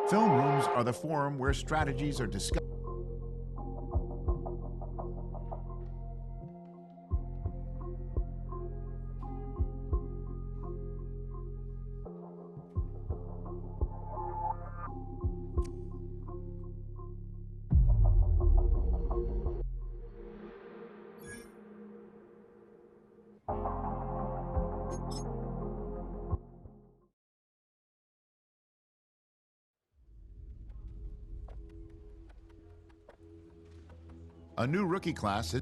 Film rooms are the forum where strategies are discussed. A new rookie class is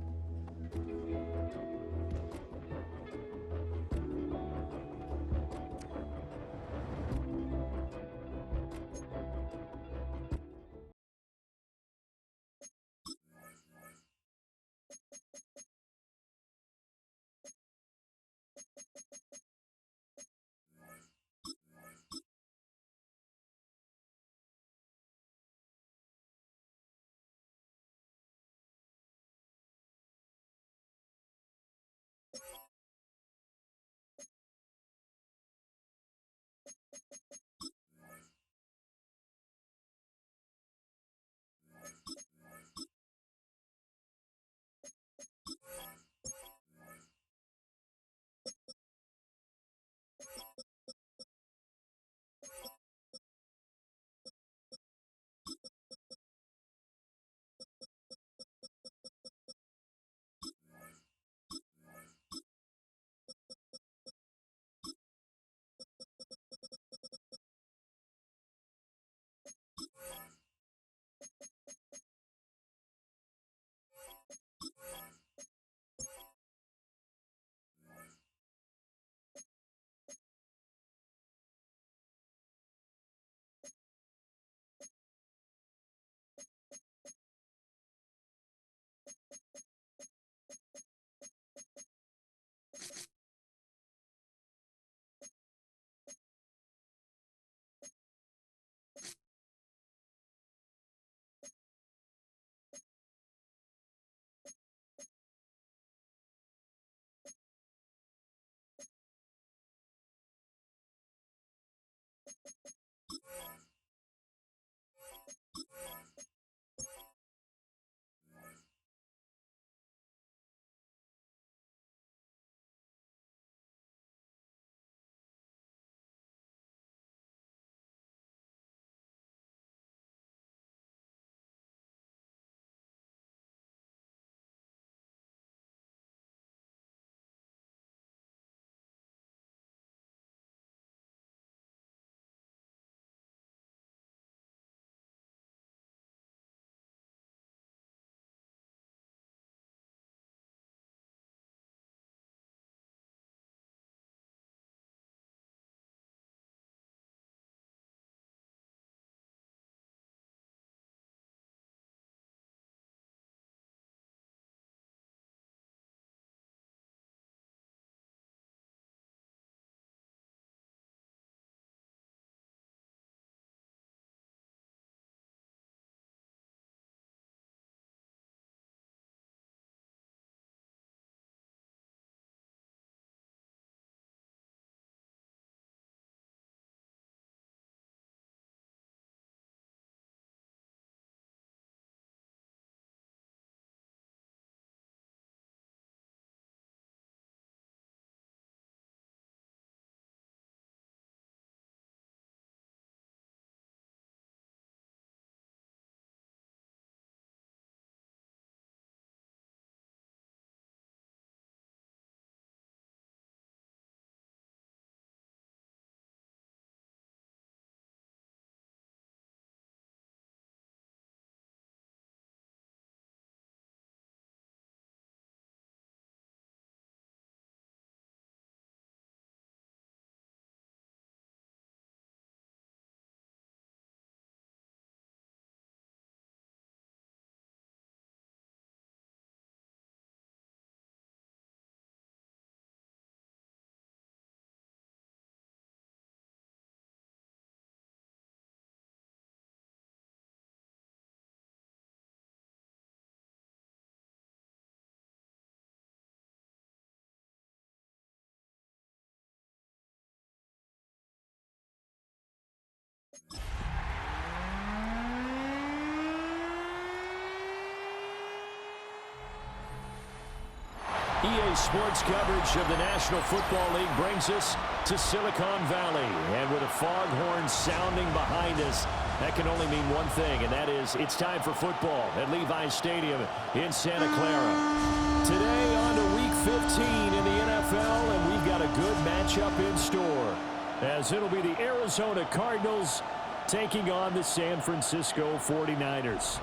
EA Sports coverage of the National Football League brings us to Silicon Valley. And with a foghorn sounding behind us, that can only mean one thing, and that is it's time for football at Levi's Stadium in Santa Clara. Today on to Week 15 in the NFL, and we've got a good matchup in store, as it'll be the Arizona Cardinals taking on the San Francisco 49ers.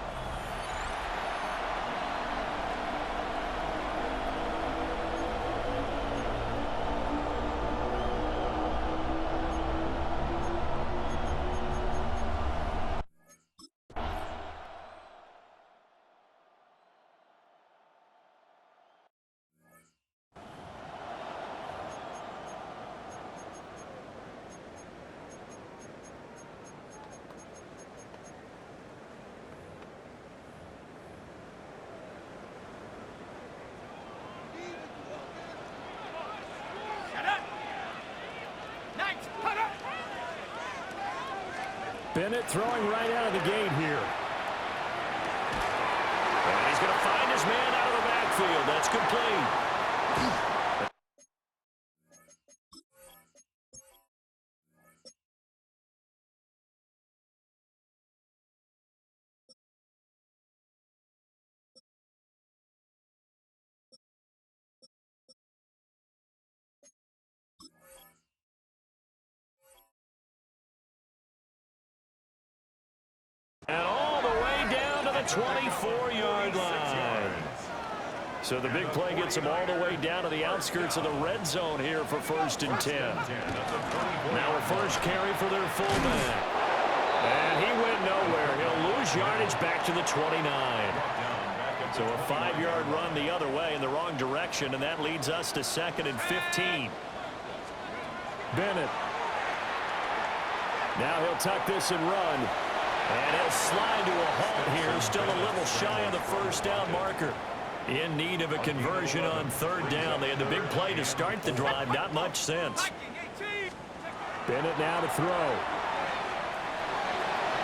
Bennett throwing right out of the gate here. And he's going to find his man out of the backfield. That's complete. And all the way down to the 24-yard line. So the big play gets him all the way down to the outskirts of the red zone here for 1st and 10. Now a first carry for their fullback. And he went nowhere. He'll lose yardage back to the 29. So a 5-yard run the other way in the wrong direction, and that leads us to 2nd and 15. Bennett. Now he'll tuck this and run. And he'll slide to a halt here, still a little shy of the first down marker. In need of a conversion on 3rd down. They had the big play to start the drive, not much sense. Bennett now to throw.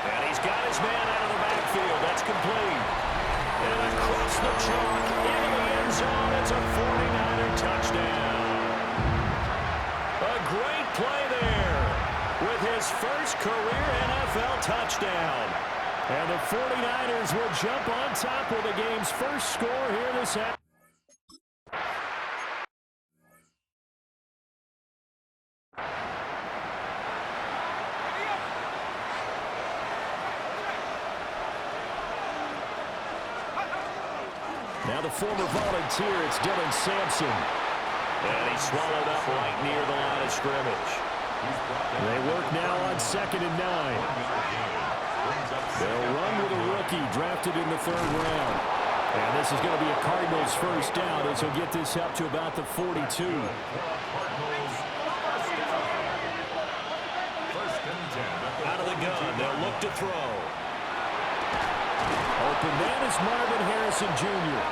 And he's got his man out of the backfield. That's complete. And across the chalk, into the end zone, it's a 49er touchdown. A great play there, with his first career NFL touchdown. And the 49ers will jump on top with the game's first score here this afternoon. Now the former volunteer, it's Dylan Sampson. And he's swallowed up right near the line of scrimmage. They work now on 2nd and 9. They'll run with a rookie drafted in the 3rd round. And this is going to be a Cardinals first down as he'll get this up to about the 42. Out of the gun, they'll look to throw. Open man is Marvin Harrison Jr.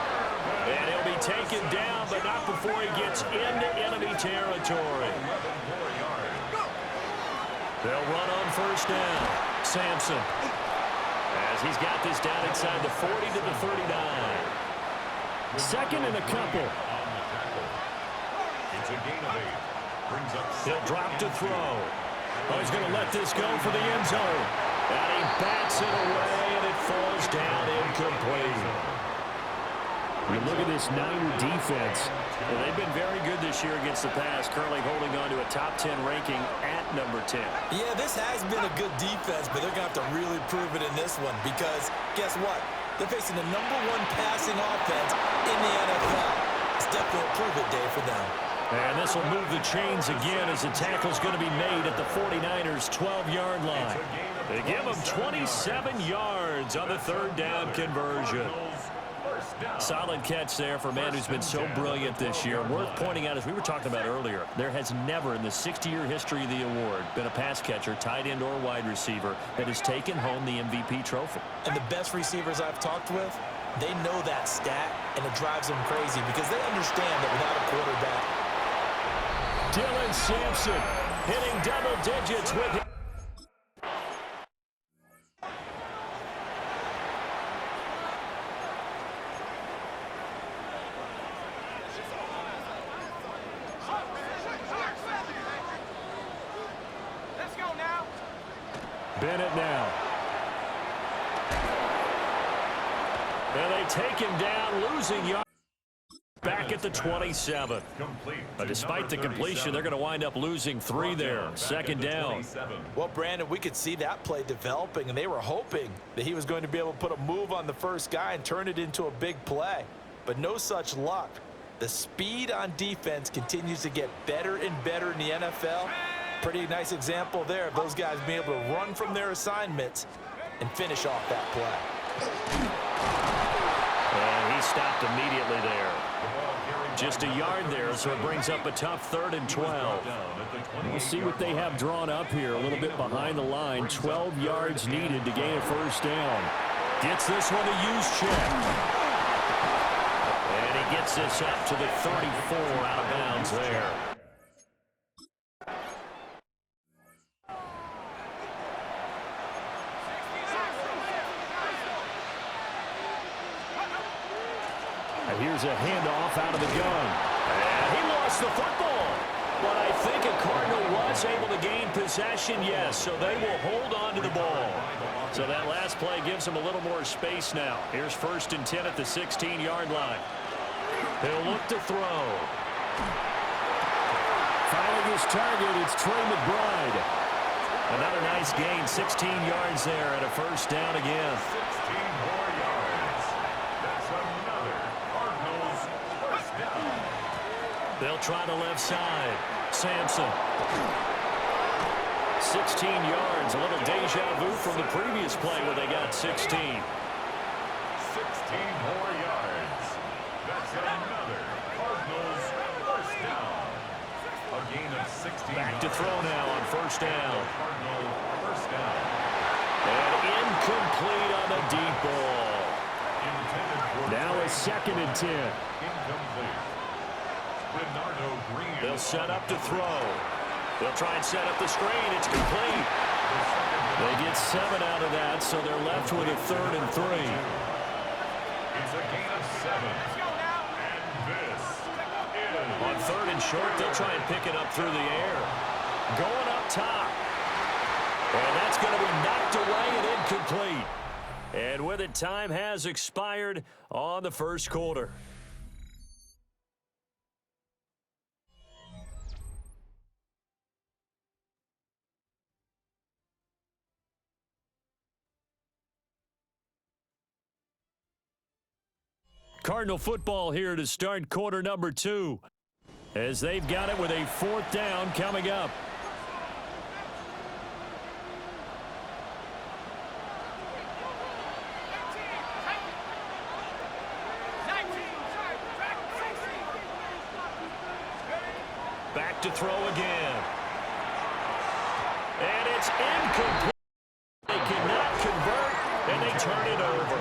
And he'll be taken down, but not before he gets into enemy territory. They'll run on 1st down. Sampson, as he's got this down inside the 40 to the 39. 2nd and a couple. He'll drop to throw. Oh, he's going to let this go for the end zone. And he bats it away, and it falls down incomplete. You look at this Niner defense. Well, they've been very good this year against the pass, currently holding on to a top 10 ranking at number 10. Yeah, this has been a good defense, but they're going to have to really prove it in this one because guess what? They're facing the #1 passing offense in the NFL. It's definitely a prove-it day for them. And this will move the chains again as the tackle's going to be made at the 49ers' 12-yard line. They give them 27 yards on the 3rd down conversion. Solid catch there for a man who's been so brilliant this year. Worth pointing out, as we were talking about earlier, there has never in the 60-year history of the award been a pass catcher, tight end, or wide receiver that has taken home the MVP trophy. And the best receivers I've talked with, they know that stat, and it drives them crazy because they understand that without a quarterback. Dylan Sampson hitting double digits with him. Bennett now. And they take him down, losing yards. Back at the 27. But despite the completion, they're going to wind up losing 3 there. Second down. Well, Brandon, we could see that play developing, and they were hoping that he was going to be able to put a move on the first guy and turn it into a big play. But no such luck. The speed on defense continues to get better and better in the NFL. Pretty nice example there of those guys being able to run from their assignments and finish off that play. And he stopped immediately there. Just a yard there, so it brings up a tough 3rd and 12. We'll see what they have drawn up here. A little bit behind the line. 12 yards needed to gain a first down. Gets this one a use check. And he gets this up to the 34 out of bounds there. And here's a handoff out of the gun. And he lost the football. But I think a Cardinal was able to gain possession, yes, so they will hold on to the ball. So that last play gives them a little more space now. Here's 1st and 10 at the 16-yard line. He'll look to throw. Finding his target, it's Trey McBride. Another nice gain, 16 yards there, and a first down again. 16 more yards. That's another Cardinals first down. They'll try the left side. Sampson. 16 yards, a little deja vu from the previous play where they got 16. 16 more yards. That's another Cardinals first down. A gain of 16. Back to throw now on first down. Cardinal first down. And incomplete on the deep ball. Intended for Now a 2nd and 10. incomplete. Bernardo Green. They'll set up to throw. They'll try and set up the screen. It's complete. They get 7 out of that, so they're left with a 3rd and 3. It's a gain of 7. And this is On 3rd and short, they'll try and pick it up through the air. Going up top. And that's going to be knocked away and incomplete. And with it, time has expired on the first quarter. Cardinal football here to start quarter number 2, as they've got it with a 4th down coming up. Back to throw again. And it's incomplete. They cannot convert, and they turn it over.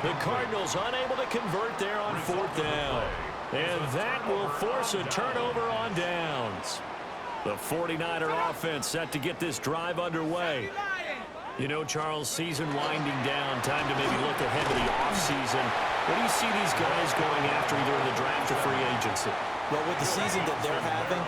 The Cardinals unable to convert there on 4th down. And that will force a turnover on downs. The 49er offense set to get this drive underway. You know, Charles, season winding down, time to maybe look ahead to the offseason. What do you see these guys going after either in the draft or free agency? Well, with the season that they're having,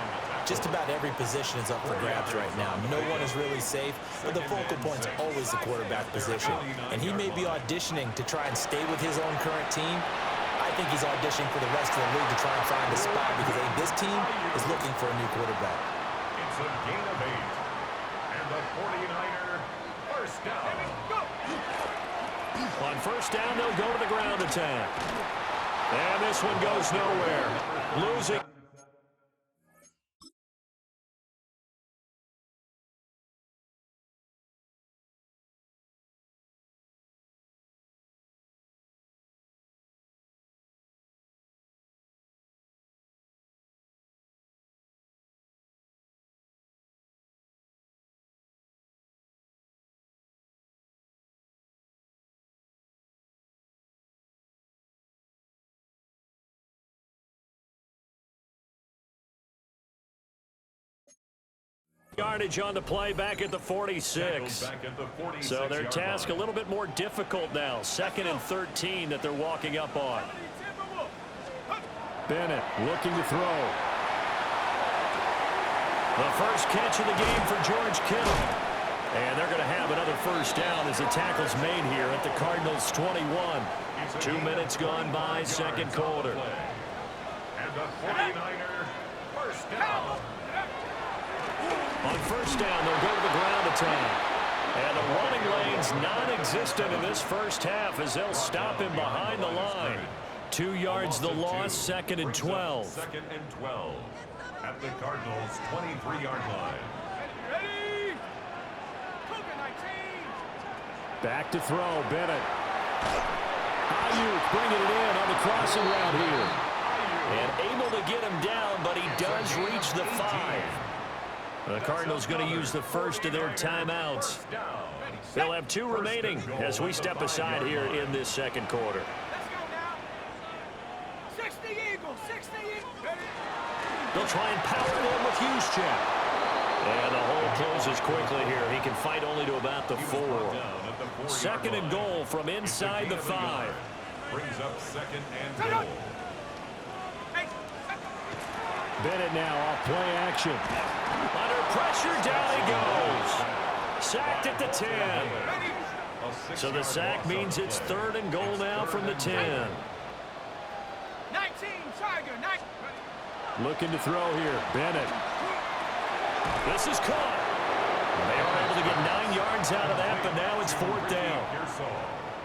just about every position is up for grabs right now. No one is really safe, but the focal point's always the quarterback position. And he may be auditioning to try and stay with his own current team. I think he's auditioning for the rest of the league to try and find a spot because I think this team is looking for a new quarterback. It's a gain of 8. And the 49er first down. On first down, they'll go to the ground attack. And this one goes nowhere. Losing. Yardage on the play back at the 46. So their task a little bit more difficult now. 2nd and 13 that they're walking up on. Bennett looking to throw. The first catch of the game for George Kittle. And they're going to have another first down as the tackle's made here at the Cardinals' 21. 2 minutes gone by, second quarter. And the 49er first down. On first down, they'll go to the ground attack. And the running lane's non-existent in this first half as they'll stop him behind the line. 2 yards the loss, second and 12. Second and 12 at the Cardinals' 23-yard line. Back to throw, Bennett. Ayuk bringing it in on the crossing route here. And able to get him down, but he does reach the 5. The Cardinals going to use the first of their timeouts. They'll have 2 remaining as we step aside here in this second quarter. They'll try and power it in with Juszczyk. And the hole closes quickly here. He can fight only to about the 4. Second and goal from inside the 5. Brings up second and goal. Bennett now off play action. Under pressure, down he goes. Sacked at the 10. So the sack means it's third and goal now from the 10. Looking to throw here, Bennett. This is caught. They are able to get 9 yards out of that, but now it's fourth down.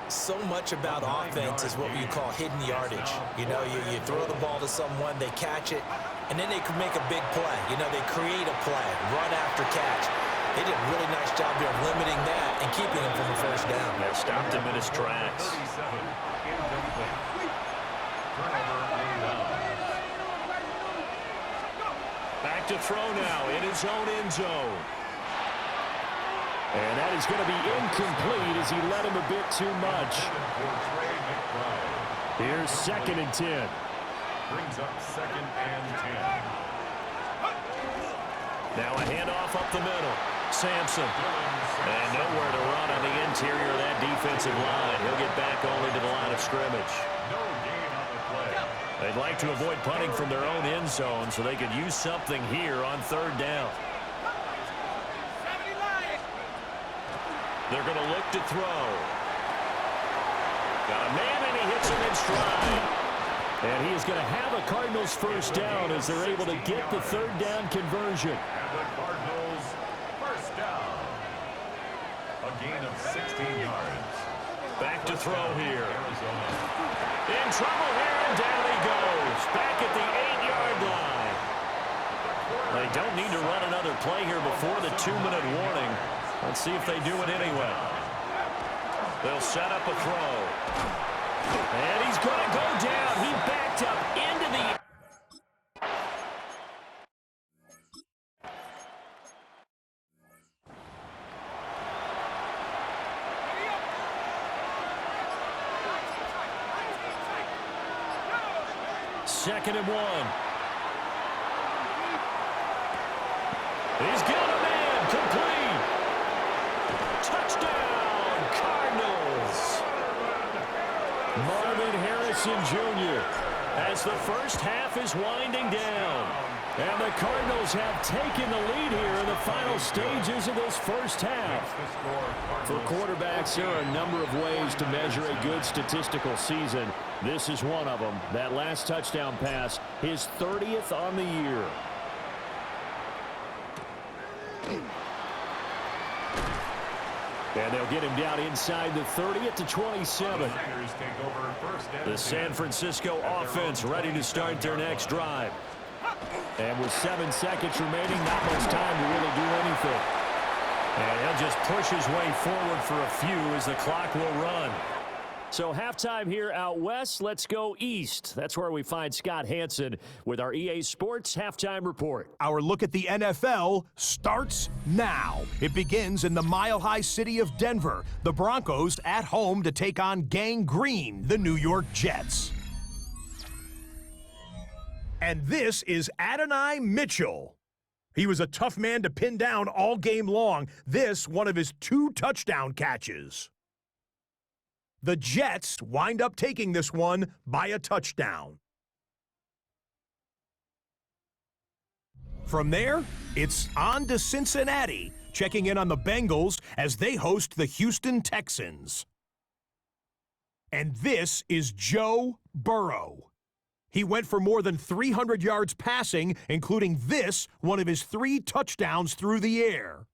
So much about offense is what you call hidden yardage. You know, you throw the ball to someone, they catch it, and then they can make a big play. You know, they create a play, run after catch. They did a really nice job here of limiting that and keeping him from a first down. That stopped him in his tracks. 37, incomplete. Turnover and down. Back to throw now in his own end zone. And that is going to be incomplete as he let him a bit too much. Here's second and 10. Brings up second and 10. Now a handoff up the middle. Sampson. And nowhere to run on the interior of that defensive line. He'll get back only to the line of scrimmage. No gain on the play. They'd like to avoid punting from their own end zone so they could use something here on third down. They're going to look to throw. Got a man, and he hits him in stride. And he is going to have a Cardinals first down as they're able to get the third down conversion. And the Cardinals first down. A gain of 16 yards. Back to throw here. Arizona. In trouble here, and down he goes. Back at the 8-yard line. They don't need to run another play here before the 2-minute warning. Let's see if they do it anyway. They'll set up a throw. And he's going to go down. He backed up into the... Second and 1. He's got a man complete. Touchdown, Cardinals. Marvin Harrison Jr. as the first half is winding down. And the Cardinals have taken the lead here in the final stages of this first half. For quarterbacks, there are a number of ways to measure a good statistical season. This is one of them. That last touchdown pass, his 30th on the year. And they'll get him down inside the 30 at the 27. The San Francisco offense ready to start their next drive. And with 7 seconds remaining, not much time to really do anything. And he'll just push his way forward for a few as the clock will run. So halftime here out west, let's go east. That's where we find Scott Hansen with our EA Sports Halftime Report. Our look at the NFL starts now. It begins in the mile-high city of Denver. The Broncos at home to take on Gang Green, the New York Jets. And this is Adonai Mitchell. He was a tough man to pin down all game long. This, one of his 2 touchdown catches. The Jets wind up taking this one by a touchdown. From there, it's on to Cincinnati. checking in on the Bengals as they host the Houston Texans. And this is Joe Burrow. He went for more than 300 yards passing, including this, one of his 3 touchdowns through the air.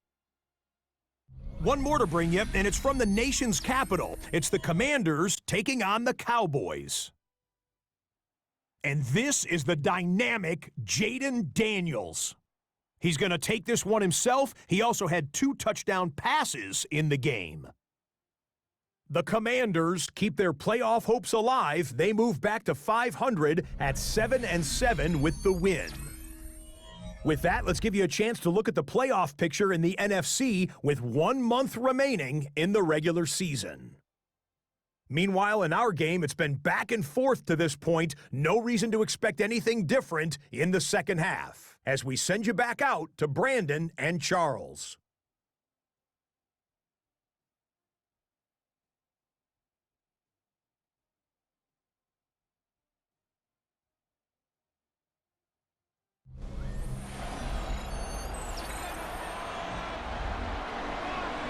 One more to bring you, and it's from the nation's capital. It's the Commanders taking on the Cowboys. And this is the dynamic Jaden Daniels. He's going to take this one himself. He also had 2 touchdown passes in the game. The Commanders keep their playoff hopes alive. They move back to 500 at 7-7 with the win. With that, let's give you a chance to look at the playoff picture in the NFC with 1 month remaining in the regular season. Meanwhile, in our game, it's been back and forth to this point. No reason to expect anything different in the second half, as we send you back out to Brandon and Charles.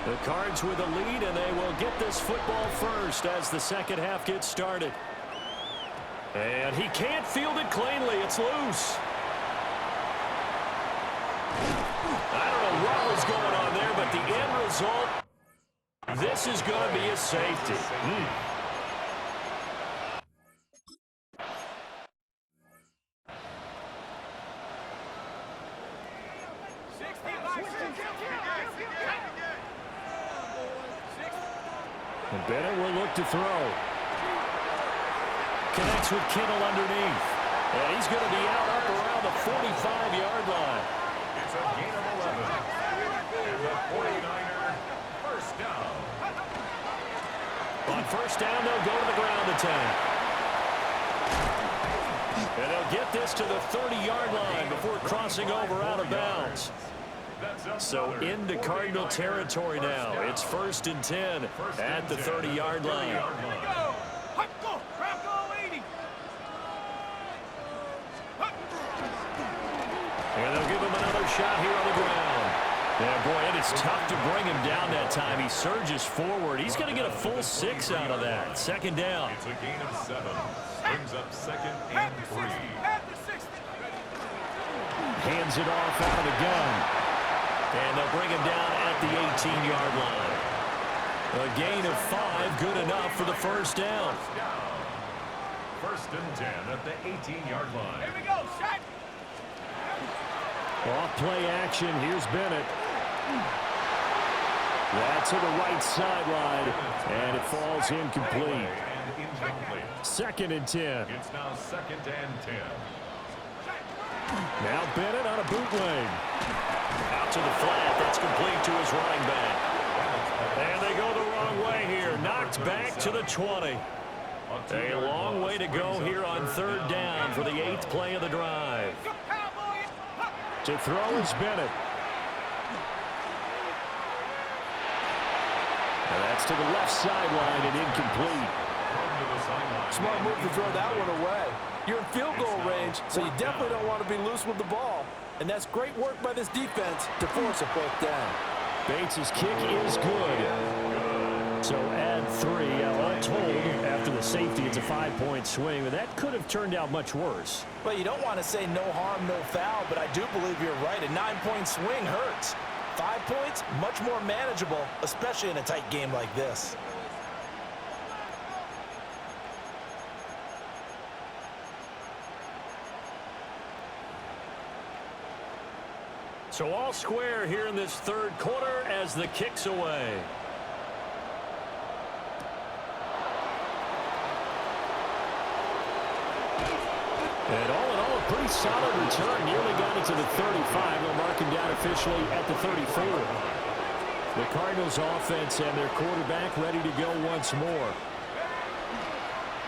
The Cards with a lead, and they will get this football first as the second half gets started. And he can't field it cleanly. It's loose. I don't know what was going on there, but the end result, this is going to be a safety. And Bennett will look to throw. Connects with Kittle underneath. And he's going to be out up around the 45-yard line. It's a gain of 11. And the 49er first down. On first down, they'll go to the ground attack. And they'll get this to the 30-yard line before crossing over out of bounds. So into Cardinal territory now. It's 1st and 10 at the 30-yard line. And they'll give him another shot here on the ground. Yeah, boy, it is tough to bring him down that time. He surges forward. He's going to get a full 6 out of that. 2nd down. It's a gain of 7. Brings up 2nd and 3. Hands it off out of the gun. And they'll bring him down at the 18-yard line. A gain of 5, good enough for the first down. 1st and 10 at the 18-yard line. Here we go, shot. Off play action. Here's Bennett. That's to the right sideline, and it falls incomplete. 2nd and 10. It's now 2nd and 10. Now Bennett on a bootleg. Out to the flat. That's complete to his running back. And they go the wrong way here. Knocked back to the 20. A long way to go here on 3rd down for the 8th play of the drive. To throw is Bennett. And that's to the left sideline and incomplete. Smart move to throw that one away. You're in field goal range, so you definitely don't want to be loose with the ball. And that's great work by this defense to force a 4th down. Bates' kick is good. So add 3. All told, after the safety, it's a 5-point swing. But that could have turned out much worse. Well, you don't want to say no harm, no foul, but I do believe you're right. A 9-point swing hurts. 5 points, much more manageable, especially in a tight game like this. So all square here in this 3rd quarter as the kick's away. And all in all, a pretty solid return. Nearly got it to the 35. They'll mark him down officially at the 34. The Cardinals offense and their quarterback ready to go once more.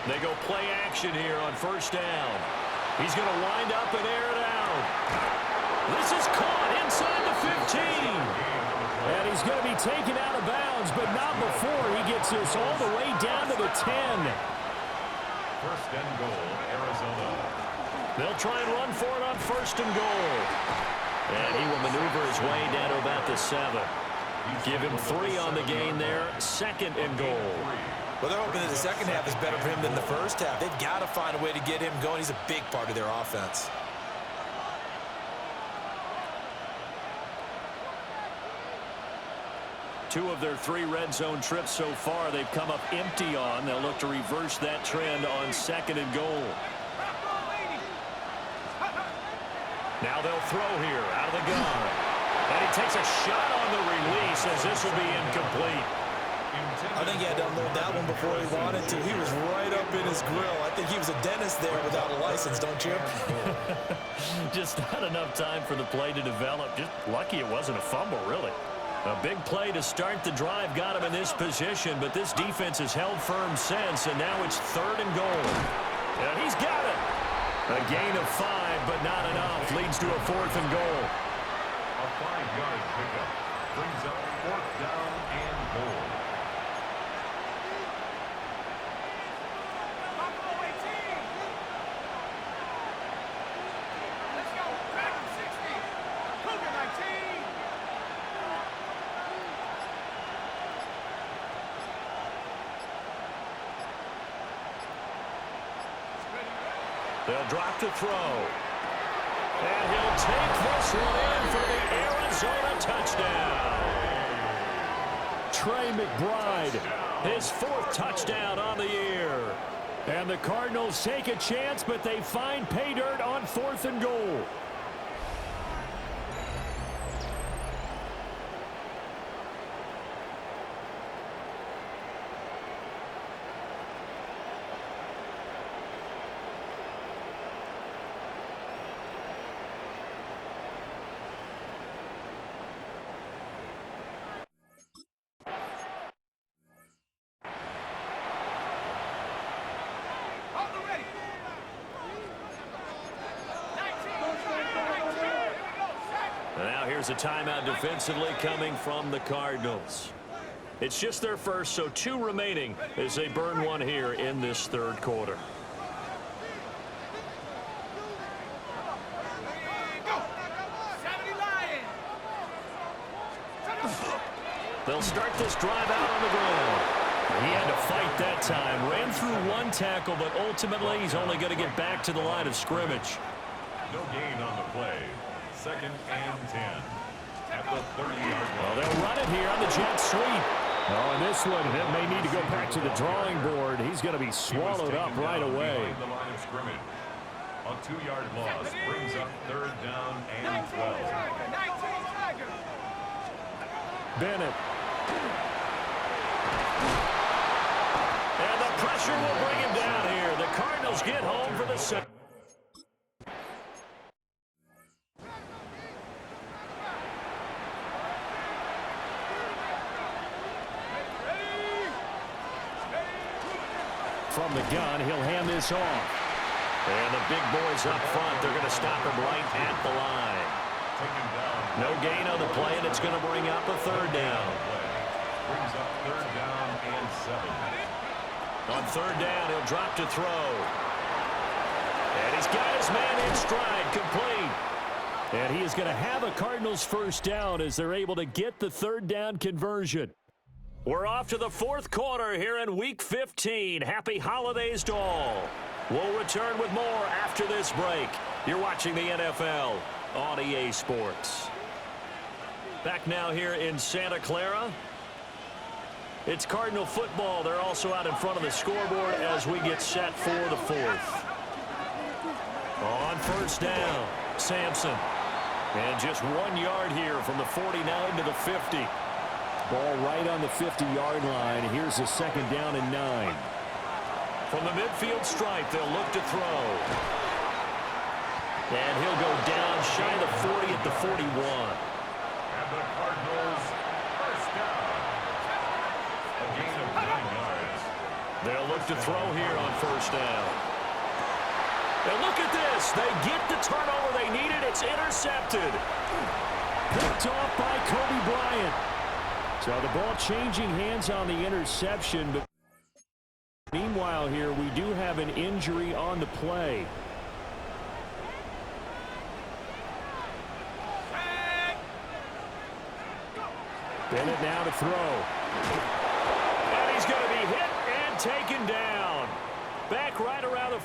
They go play action here on 1st down. He's going to wind up and air it out. This is caught inside the 15. And he's going to be taken out of bounds, but not before he gets this all the way down to the 10. 1st and goal, Arizona. They'll try and run for it on 1st and goal. And he will maneuver his way down to about the 7. Give him 3 on the gain there. 2nd and goal. Well, they're hoping that the second half is better for him than the first half. They've got to find a way to get him going. He's a big part of their offense. Two of their 3 red zone trips so far they've come up empty on. They'll look to reverse that trend on 2nd and goal. Now they'll throw here out of the gun. And he takes a shot on the release as this will be incomplete. I think he had to unload that one before he wanted to. He was right up in his grill. I think he was a dentist there without a license, don't you? Just not enough time for the play to develop. Just lucky it wasn't a fumble, really. A big play to start the drive got him in this position, but this defense has held firm since, and now it's 3rd and goal. And he's got it. A gain of 5, but not enough. Leads to a 4th and goal. A 5-yard pickup brings up 4th down and goal. They'll drop to throw. And he'll take this one in for the Arizona touchdown. Trey McBride, his 4th touchdown on the year. And the Cardinals take a chance, but they find pay dirt on 4th and goal. Here's a timeout defensively coming from the Cardinals. It's just their first, so 2 remaining as they burn one here in this 3rd quarter. They'll start this drive out on the ground. He had to fight that time. Ran through 1 tackle, but ultimately he's only going to get back to the line of scrimmage. No gain on the play. 2nd and 10 at the 30-yard line. Well, they'll run it here on the jet sweep. Oh, and this one, it may need to go back to the drawing board. He's going to be swallowed up right away. The line of scrimmage. A 2-yard loss brings up 3rd down and 12. Bennett. And the pressure will bring him down here. The Cardinals get home for the second. From the gun, he'll hand this off. And the big boys up front, they're going to stop him right at the line. No gain on the play, and it's going to bring up a 3rd down. Brings up 3rd down and 7. On 3rd down, he'll drop to throw. And he's got his man in stride, complete. And he is going to have a Cardinals 1st down as they're able to get the 3rd down conversion. We're off to the 4th quarter here in Week 15. Happy holidays to all. We'll return with more after this break. You're watching the NFL on EA Sports. Back now here in Santa Clara. It's Cardinal football. They're also out in front of the scoreboard as we get set for the 4th. On 1st down, Sampson. And just 1 yard here from the 49 to the 50. Ball right on the 50-yard line. Here's a 2nd down and 9. From the midfield stripe, they'll look to throw. And he'll go down shy of the 40 at the 41. And the Cardinals 1st down. A gain of 9 yards. They'll look to throw here on 1st down. And look at this. They get the turnover they needed. It's intercepted. Picked off by Kobe Bryant. So the ball changing hands on the interception, but meanwhile here we do have an injury on the play. Bennett now to throw. And he's going to be hit and taken down. Back right around the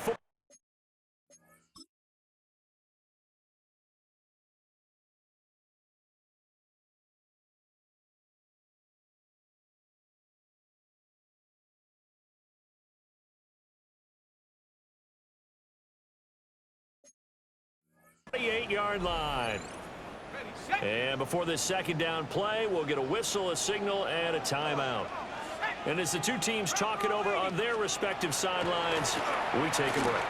48-yard line. And before this second down play, we'll get a whistle, a signal, and a timeout. And as the two teams talk it over on their respective sidelines, we take a break.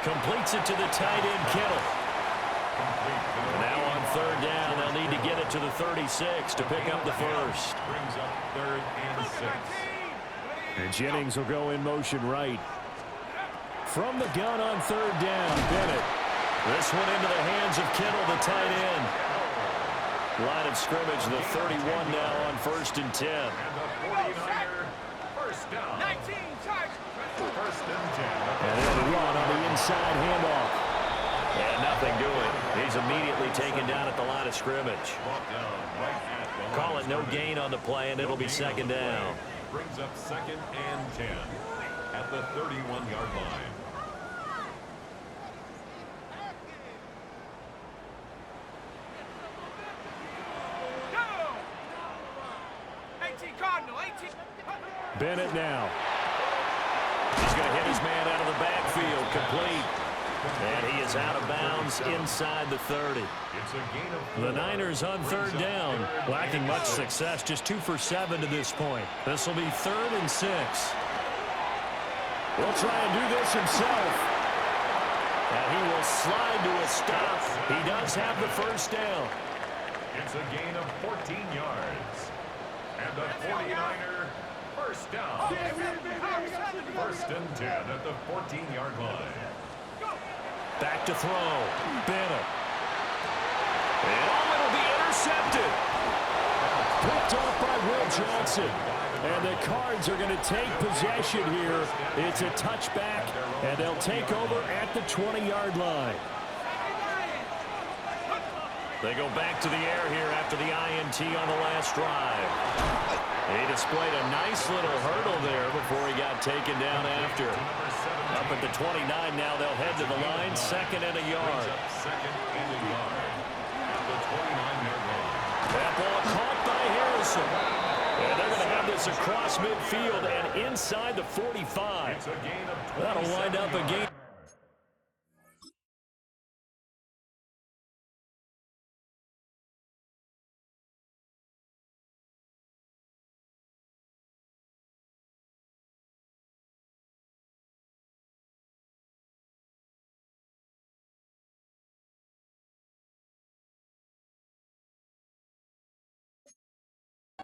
Completes it to the tight end, Kittle. Now on third down, they'll need to get it to the 36 to pick up the first. Brings up 3rd and 6. And Jennings will go in motion right. From the gun on third down, Bennett. This one into the hands of Kittle, the tight end. Line of scrimmage, the 31 now on 1st and 10. And the 49er, first down. 19 charge. 1st and 10. And then a run on the inside handoff. And nothing doing. He's immediately taken down at the line of scrimmage. Call it no gain on the play, and it'll be second down. Brings up 2nd and 10 at the 31-yard line. Bennett now. He's going to hit his man out of the backfield, complete. And he is out of bounds inside the 30. The Niners on third down, lacking much success, just 2 for 7 to this point. This will be 3rd and 6. He'll try and do this himself. And he will slide to a stop. He does have the first down. It's a gain of 14 yards. And the 49er, first down. 1st and 10 at the 14-yard line. Back to throw. Bennett. And it'll be intercepted. Picked off by Will Johnson. And the Cards are going to take possession here. It's a touchback, and they'll take over at the 20-yard line. They go back to the air here after the INT on the last drive. He displayed a nice little hurdle there before he got taken down after. Up at the 29 now, they'll head to the line, 2nd and a yard. 2nd and a yard at the 29-yard line. That ball caught by Harrison. And they're going to have this across midfield and inside the 45. It's a gain of 27 That'll wind up a game.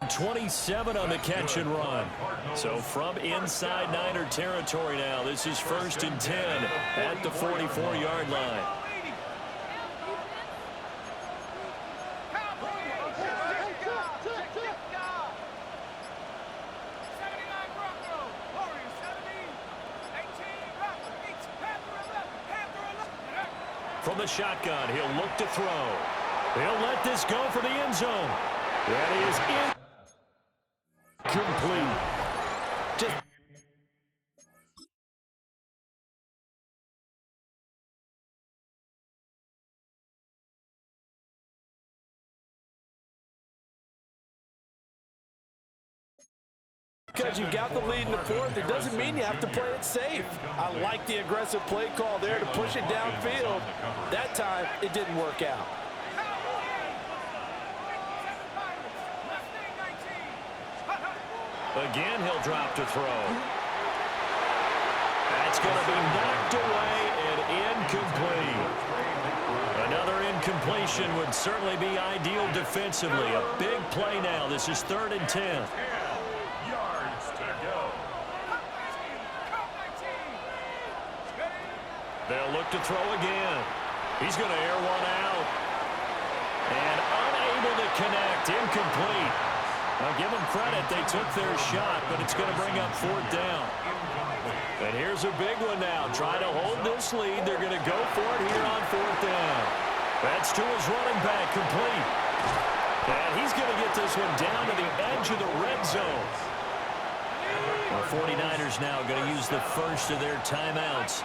.27 on the catch and run. So from inside Niner territory now, this is 1st and 10 at the 44-yard line. From the shotgun, he'll look to throw. He'll let this go for the end zone. That is incomplete. Because you got the lead in the 4th, it doesn't mean you have to play it safe. I like the aggressive play call there to push it downfield. That time, it didn't work out. Again, he'll drop to throw. That's going to be knocked away and incomplete. Another incompletion would certainly be ideal defensively. A big play now. This is 3rd and 10. 10 yards to go. They'll look to throw again. He's going to air one out. And unable to connect. Incomplete. Now, give them credit. They took their shot, but it's going to bring up 4th down. And here's a big one now. Try to hold this lead. They're going to go for it here on 4th down. That's to his running back, complete. And he's going to get this one down to the edge of the red zone. The 49ers now going to use the first of their timeouts.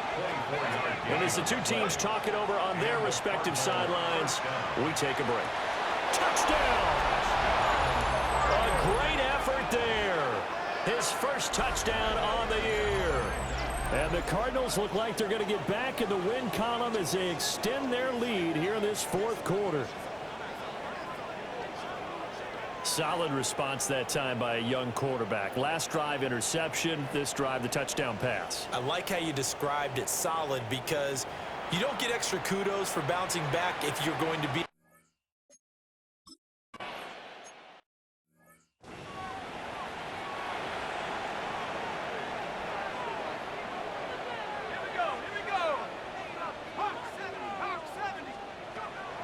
And as the two teams talk it over on their respective sidelines, we take a break. Touchdown! A great effort there. His first touchdown on the year. And the Cardinals look like they're going to get back in the win column as they extend their lead here in this fourth quarter. Solid response that time by a young quarterback. Last drive, interception. This drive, the touchdown pass. I like how you described it, solid, because you don't get extra kudos for bouncing back if you're going to be.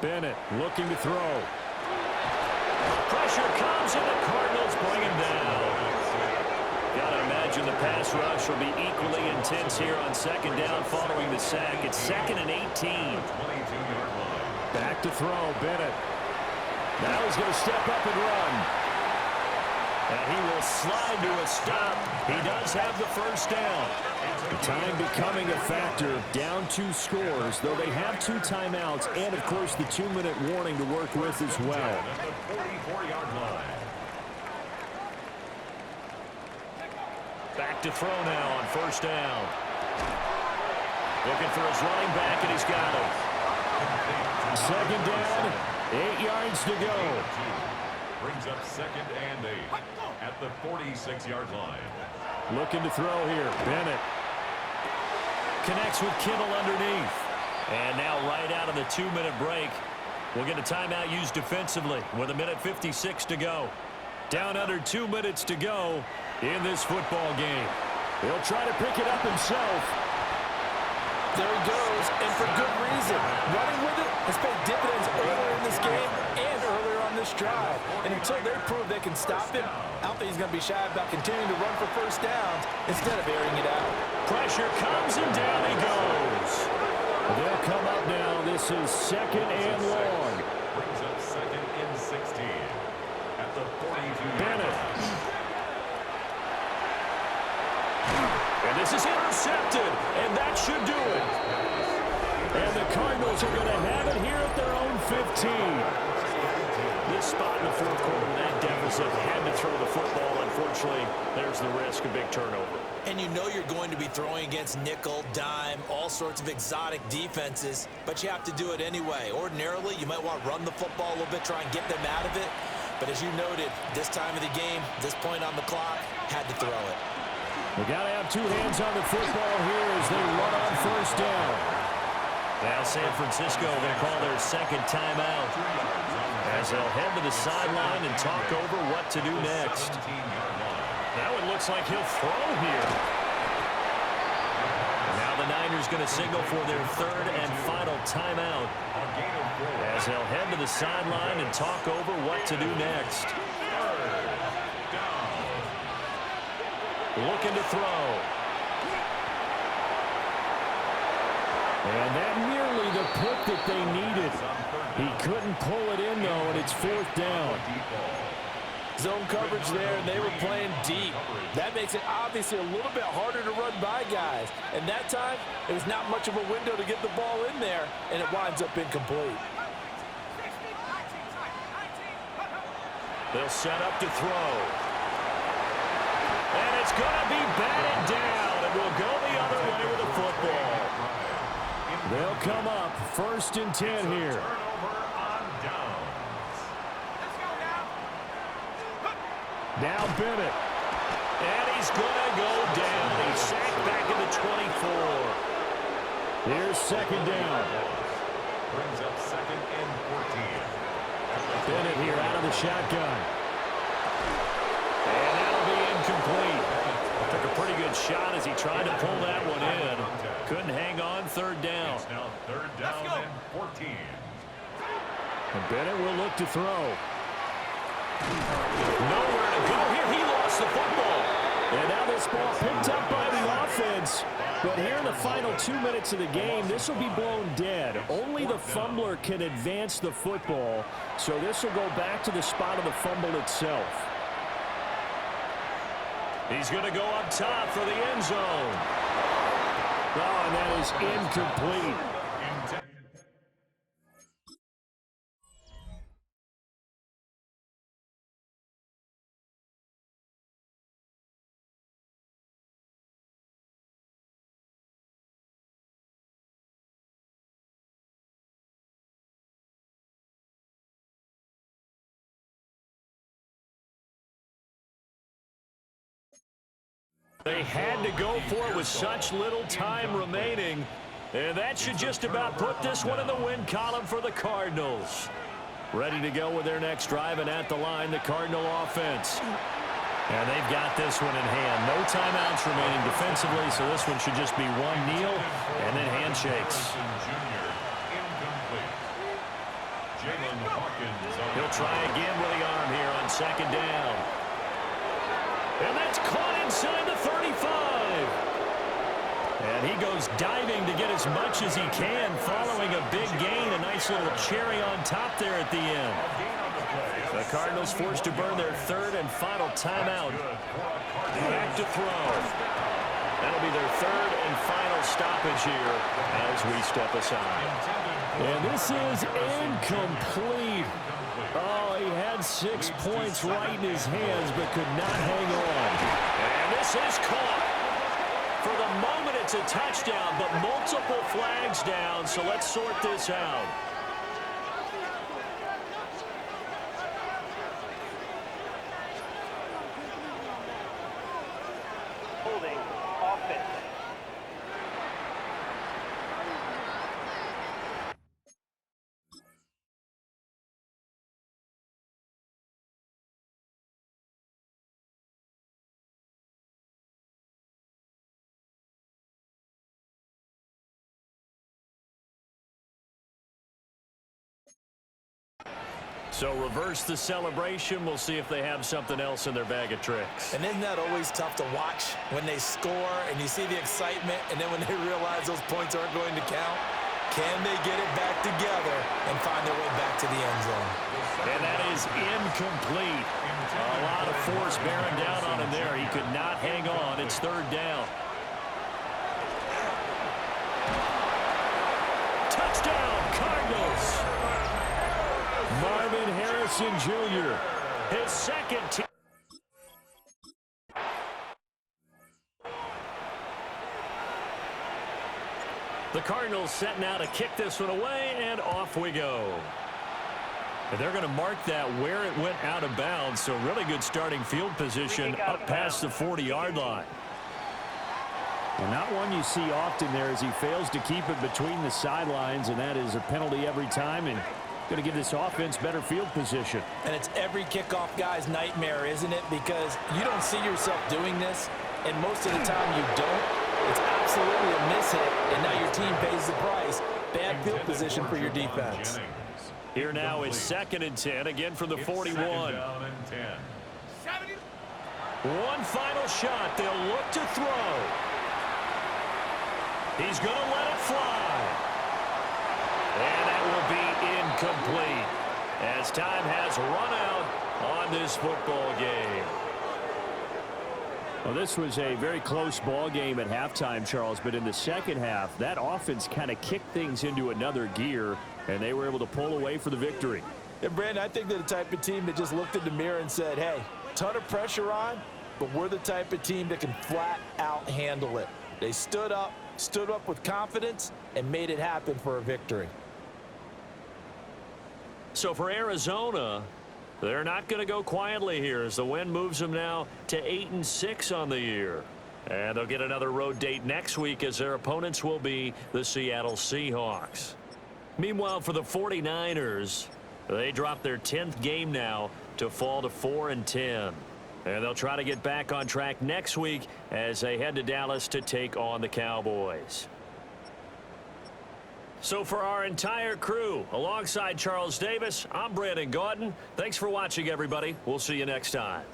Bennett looking to throw. Pressure comes, and the Cardinals bring him down. Got to imagine the pass rush will be equally intense here on second down following the sack. It's 2nd and 18. Back to throw, Bennett. Now he's going to step up and run. And he will slide to a stop. He does have the first down. The time becoming a factor, down 2 scores, though they have 2 timeouts and, of course, the 2-minute warning to work with as well. Back to throw now on first down. Looking for his running back, and he's got him. Second down, 8 yards to go. Brings up 2nd and 8 at the 46-yard line. Looking to throw here, Bennett. Connects with Kittle underneath. And now right out of the 2-minute break, we'll get a timeout used defensively with 1:56 to go. Down under 2 minutes to go in this football game. He'll try to pick it up himself. There he goes, and for good reason. Running with it has paid dividends earlier in this game and earlier on this drive. And until they prove they can stop him, I don't think he's going to be shy about continuing to run for first downs instead of airing it out. Pressure comes, and down he goes. They'll come up now. This is 2nd and long. Brings up 2nd and 16 at the 42. Bennett. And this is intercepted, and that should do it. And the Cardinals are going to have it here at their own 15. This spot in the fourth quarter, that deficit, had to throw the football. Unfortunately, there's the risk of big turnover. And you know you're going to be throwing against nickel, dime, all sorts of exotic defenses, but you have to do it anyway. Ordinarily, you might want to run the football a little bit, try and get them out of it. But as you noted, this time of the game, this point on the clock, had to throw it. We got to have 2 hands on the football here as they run on first down. Now San Francisco going to call their second timeout as they'll head to the sideline and talk over what to do next. Now it looks like he'll throw here. Now the Niners going to signal for their 3rd and final timeout as they'll head to the sideline and talk over what to do next. Looking to throw. And that nearly the pick that they needed. He couldn't pull it in, though, and it's 4th down. Zone coverage there, and they were playing deep. That makes it obviously a little bit harder to run by guys. And that time, it was not much of a window to get the ball in there, and it winds up incomplete. They'll set up to throw. And it's going to be batted down, and we'll go the other way with the football. They'll come up 1st and 10 here. Now Bennett. And he's going to go down. He's sacked back at the 24. Here's 2nd down. Brings up 2nd and 14. Bennett here out of the shotgun. And that'll be incomplete. Took a pretty good shot as he tried to pull that one in. Couldn't hang on, 3rd down. It's now 3rd down and 14. And Bennett will look to throw. Nowhere to go here. He lost the football. And now this ball picked up by the offense. But here in the final 2 minutes of the game, this will be blown dead. Only the fumbler can advance the football. So this will go back to the spot of the fumble itself. He's going to go up top for the end zone. Oh, and that is incomplete. They had to go for it with such little time remaining. And that should just about put this one in the win column for the Cardinals. Ready to go with their next drive, and at the line, the Cardinal offense. And they've got this one in hand. No timeouts remaining defensively, so this one should just be one kneel and then handshakes. He'll try again with the arm here on second down. And that's caught inside the 35. And he goes diving to get as much as he can, following a big gain. A nice little cherry on top there at the end. The Cardinals forced to burn their third and final timeout. Back to throw. That'll be their third and final stoppage here as we step aside. And this is incomplete. Oh, he had 6 points right in his hands, but could not hang on. And this is caught. For the moment, it's a touchdown, but multiple flags down, so let's sort this out. Holding offense. So reverse the celebration. We'll see if they have something else in their bag of tricks. And isn't that always tough to watch when they score and you see the excitement, and then when they realize those points aren't going to count? Can they get it back together and find their way back to the end zone? And that is incomplete. A lot of force bearing down on him there. He could not hang on. It's third down. Touchdown, Cardinals. Marvin Harrison Jr., his second team. The Cardinals setting out to kick this one away, and off we go. And they're going to mark that where it went out of bounds, so really good starting field position up past the 40-yard line. Well, not one you see often there as he fails to keep it between the sidelines, and that is a penalty every time, and going to give this offense better field position. And it's every kickoff guy's nightmare, isn't it? Because you don't see yourself doing this, and most of the time you don't. It's absolutely a mishit, and now your team pays the price. Bad field position for your defense. Here now is 2nd and 10, again from the 41. One final shot. They'll look to throw. He's going to let it fly. And that will be incomplete as time has run out on this football game. Well, this was a very close ball game at halftime, Charles, but in the second half, that offense kind of kicked things into another gear, and they were able to pull away for the victory. And, Brandon, I think they're the type of team that just looked in the mirror and said, hey, ton of pressure on, but we're the type of team that can flat out handle it. They stood up with confidence, and made it happen for a victory. So for Arizona, they're not going to go quietly here as the win moves them now to 8-6 on the year. And they'll get another road date next week as their opponents will be the Seattle Seahawks. Meanwhile, for the 49ers, they drop their 10th game now to fall to 4-10. And they'll try to get back on track next week as they head to Dallas to take on the Cowboys. So for our entire crew, alongside Charles Davis, I'm Brandon Gaudin. Thanks for watching, everybody. We'll see you next time.